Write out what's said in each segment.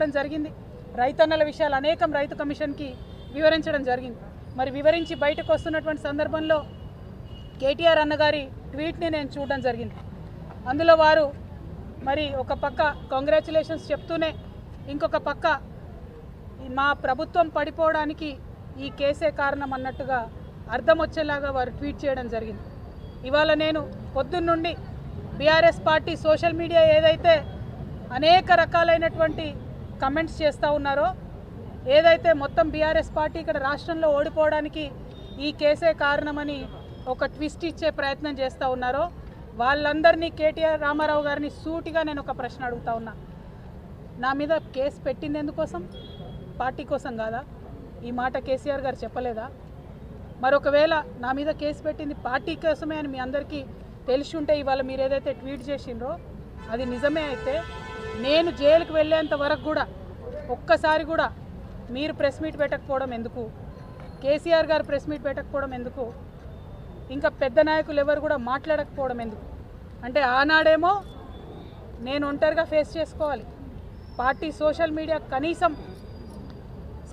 రావడం జరిగింది. రైతన్నల విషయాలు అనేకం రైతు కమిషన్కి వివరించడం జరిగింది. మరి వివరించి బయటకు వస్తున్నటువంటి సందర్భంలో కేటీఆర్ అన్నగారి ట్వీట్ని నేను చూడడం జరిగింది. అందులో వారు మరి ఒక పక్క కంగ్రాచులేషన్స్ చెప్తూనే ఇంకొక పక్క మా ప్రభుత్వం పడిపోవడానికి ఈ కేసే కారణం అన్నట్టుగా అర్థం వచ్చేలాగా వారు ట్వీట్ చేయడం జరిగింది. ఇవాళ నేను పొద్దున్నుండి బీఆర్ఎస్ పార్టీ సోషల్ మీడియా ఏదైతే అనేక రకాలైనటువంటి కమెంట్స్ చేస్తూ ఉన్నారో, ఏదైతే మొత్తం బీఆర్ఎస్ పార్టీ ఇక్కడ రాష్ట్రంలో ఓడిపోవడానికి ఈ కేసే కారణమని ఒక ట్విస్ట్ ఇచ్చే ప్రయత్నం చేస్తూ ఉన్నారో, వాళ్ళందరినీ కేటీఆర్ రామారావు గారిని సూటిగా నేను ఒక ప్రశ్న అడుగుతా ఉన్నా. నా మీద కేసు పెట్టింది ఎందుకోసం? పార్టీ కోసం కాదా? ఈ మాట కేసీఆర్ గారు చెప్పలేదా? మరొకవేళ నా మీద కేసు పెట్టింది పార్టీ కోసమే అని మీ అందరికీ తెలిసి ఉంటే ఇవాళ మీరు ఏదైతే ట్వీట్ చేసిండ్రో అది నిజమే అయితే నేను జైలుకు వెళ్ళేంత వరకు కూడా ఒక్కసారి కూడా మీరు ప్రెస్ మీట్ పెట్టకపోవడం ఎందుకు? కేసీఆర్ గారు ప్రెస్ మీట్ పెట్టకపోవడం ఎందుకు? ఇంకా పెద్ద నాయకులు ఎవరు కూడా మాట్లాడకపోవడం ఎందుకు? అంటే ఆనాడేమో నేను ఒంటరిగా ఫేస్ చేసుకోవాలి, పార్టీ సోషల్ మీడియా కనీసం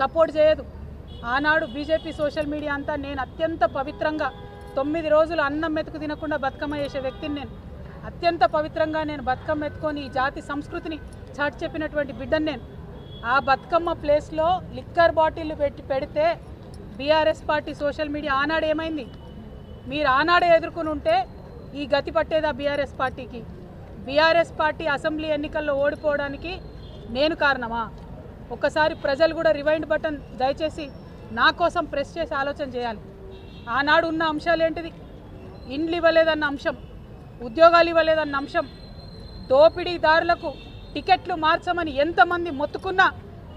సపోర్ట్ చేయదు. ఆనాడు బీజేపీ సోషల్ మీడియా అంతా నేను అత్యంత పవిత్రంగా 9 రోజులు అన్నం మెతుకు తినకుండా బతుకమ్మ చేసే వ్యక్తిని నేను. అత్యంత పవిత్రంగా నేను బతుకమ్మ ఎత్తుకొని ఈ జాతి సంస్కృతిని చాటి చెప్పినటువంటి బిడ్డను నేను. ఆ బతుకమ్మ ప్లేస్లో లిక్కర్ బాటిల్ పెడితే బీఆర్ఎస్ పార్టీ సోషల్ మీడియా ఆనాడు ఏమైంది? మీరు ఆనాడే ఎదుర్కొని ఉంటే ఈ గతి పట్టేదా బీఆర్ఎస్ పార్టీకి? బీఆర్ఎస్ పార్టీ అసెంబ్లీ ఎన్నికల్లో ఓడిపోవడానికి నేను కారణమా? ఒక్కసారి ప్రజలు కూడా రివైండ్ బటన్ దయచేసి నా కోసం ప్రెస్ చేసి ఆలోచన చేయాలి. ఆనాడు ఉన్న అంశాలు ఏంటిది? ఇండ్లు ఇవ్వలేదన్న అంశం, ఉద్యోగాలు ఇవ్వలేదన్న అంశం, దోపిడీదారులకు టికెట్లు మార్చమని ఎంతమంది మొత్తుకున్నా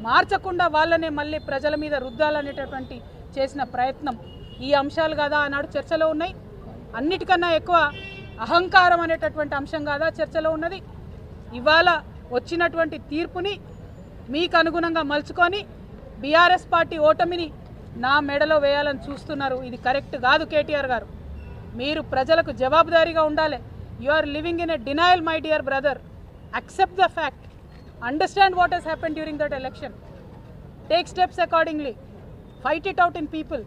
మార్చకుండా వాళ్ళనే మళ్ళీ ప్రజల మీద రుద్దాలనేటటువంటి చేసిన ప్రయత్నం, ఈ అంశాలు కాదా ఆనాడు చర్చలో ఉన్నాయి? అన్నిటికన్నా ఎక్కువ అహంకారం అనేటటువంటి అంశం కాదా చర్చలో ఉన్నది? ఇవాళ వచ్చినటువంటి తీర్పుని మీకు అనుగుణంగా మలుచుకొని బీఆర్ఎస్ పార్టీ ఓటమిని నా మెడలో వేయాలని చూస్తున్నారు. ఇది కరెక్ట్ కాదు కేటీఆర్ గారు. మీరు ప్రజలకు జవాబుదారీగా ఉండాలి. You are living in a denial my dear brother. accept the fact, understand what has happened during that election, take steps accordingly, fight it out in people,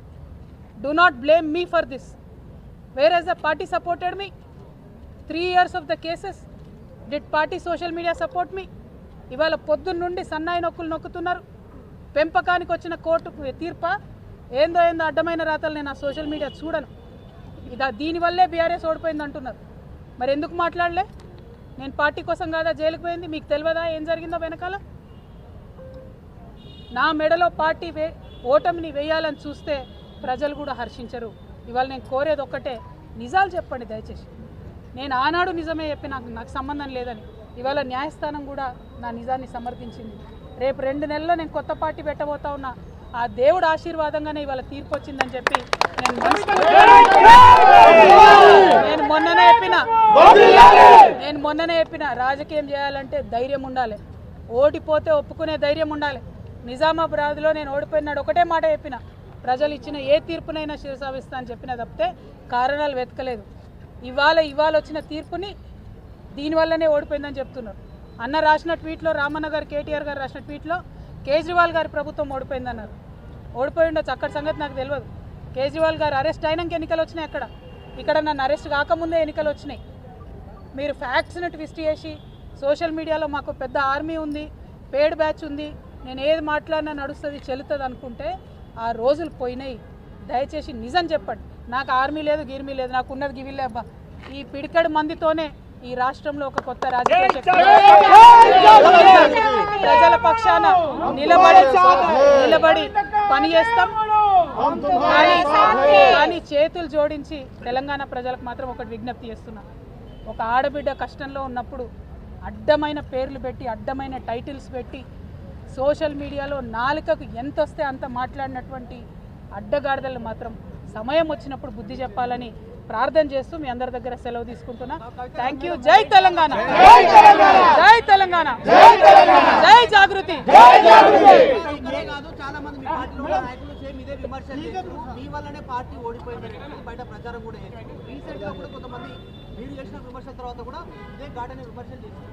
do not blame me for this. Whereas the party supported me 3 years of the cases, did party social media support me? ఇవాళ పొద్దున్న నుండి సన్నాయి నొక్కులు నొక్కుతున్నారు. పెంపకానికి వచ్చిన court తీర్ప ఏందో అడ్డమైన రాతలు నేను ఆ సోషల్ మీడియా చూడను. దీనివల్లే బీఆర్ఎస్ ఓడిపోయింది అంటున్నారు. మరి ఎందుకు మాట్లాడలే? నేను పార్టీ కోసం కాదా జైలుకు పోయింది? మీకు తెలియదా ఏం జరిగిందో వెనకాల? నా మెడలో పార్టీ ఓటమిని వేయాలని చూస్తే ప్రజలు కూడా హర్షించరు. ఇవాళ నేను కోరేది ఒక్కటే, నిజాలు చెప్పండి దయచేసి. నేను ఆనాడు నిజమే చెప్పి నాకు సంబంధం లేదని ఇవాళ న్యాయస్థానం కూడా నా నిజాన్ని సమర్థించింది. రేపు 2 నెలల్లో నేను కొత్త పార్టీ పెట్టబోతా ఉన్నా. ఆ దేవుడు ఆశీర్వాదంగానే ఇవాళ తీర్పు వచ్చిందని చెప్పి నేను మొన్ననే చెప్పిన రాజకీయం చేయాలంటే ధైర్యం ఉండాలి, ఓడిపోతే ఒప్పుకునే ధైర్యం ఉండాలి. నిజామాబాద్లో నేను ఓడిపోయినాడు ఒకటే మాట చెప్పిన, ప్రజలు ఇచ్చిన ఏ తీర్పునైనా శిరసావిస్తా అని చెప్పిన తప్పితే కారణాలు వెతకలేదు. ఇవాళ వచ్చిన తీర్పుని దీనివల్లనే ఓడిపోయిందని చెప్తున్నారు. అన్న రాసిన ట్వీట్లో, రామన్న గారు కేటీఆర్ గారు రాసిన ట్వీట్లో కేజ్రీవాల్ గారి ప్రభుత్వం ఓడిపోయిందన్నారు. ఓడిపోయి ఉండొచ్చు, అక్కడ సంగతి నాకు తెలియదు. కేజ్రీవాల్ గారు అరెస్ట్ అయినాక ఎన్నికలు వచ్చినాయి. ఇక్కడ నన్ను అరెస్ట్ కాకముందే ఎన్నికలు వచ్చినాయి. మీరు ఫ్యాక్ట్స్ని ట్విస్ట్ చేసి సోషల్ మీడియాలో మాకు పెద్ద ఆర్మీ ఉంది, పేడ్ బ్యాచ్ ఉంది, నేను ఏది మాట్లాడినా నడుస్తుంది చెల్లుతుంది అనుకుంటే ఆ రోజులు పోయినాయి. దయచేసి నిజం చెప్పండి. నాకు ఆర్మీ లేదు, గిర్మీ లేదు, నాకు ఉన్నది గివిలే అబ్బా. ఈ పిడికడు మందితోనే ఈ రాష్ట్రంలో ఒక కొత్త రాజకీయ శక్తి ప్రజల పక్షాన నిలబడి పని చేస్తాం. కానీ చేతులు జోడించి తెలంగాణ ప్రజలకు మాత్రం ఒకటి విజ్ఞప్తి చేస్తున్నా. ఒక ఆడబిడ్డ కష్టంలో ఉన్నప్పుడు అడ్డమైన పేర్లు పెట్టి, అడ్డమైన టైటిల్స్ పెట్టి, సోషల్ మీడియాలో నాలుకకు ఎంత వస్తే అంత మాట్లాడినటువంటి అడ్డగాడిదలు మాత్రం సమయం వచ్చినప్పుడు బుద్ధి చెప్పాలని ప్రార్థన చేస్తూ మీ అందరి దగ్గర సెలవు తీసుకుంటున్నా. Thank you. జై తెలంగాణ, జై తెలంగాణ, జై జాగృతి. చాలా మంది మీ పార్టీలో నాయకులు సేమ్ ఇదే విమర్శలు చేశారు. మీ వల్లనే పార్టీ ఓడిపోయిందని బయట ప్రచారం కూడా చేశారు. రీసెంట్ గా కూడా కొంతమంది మీరు చేసిన విమర్శల తర్వాత కూడా ఇదే ఘాటనే విమర్శలు చేశారు.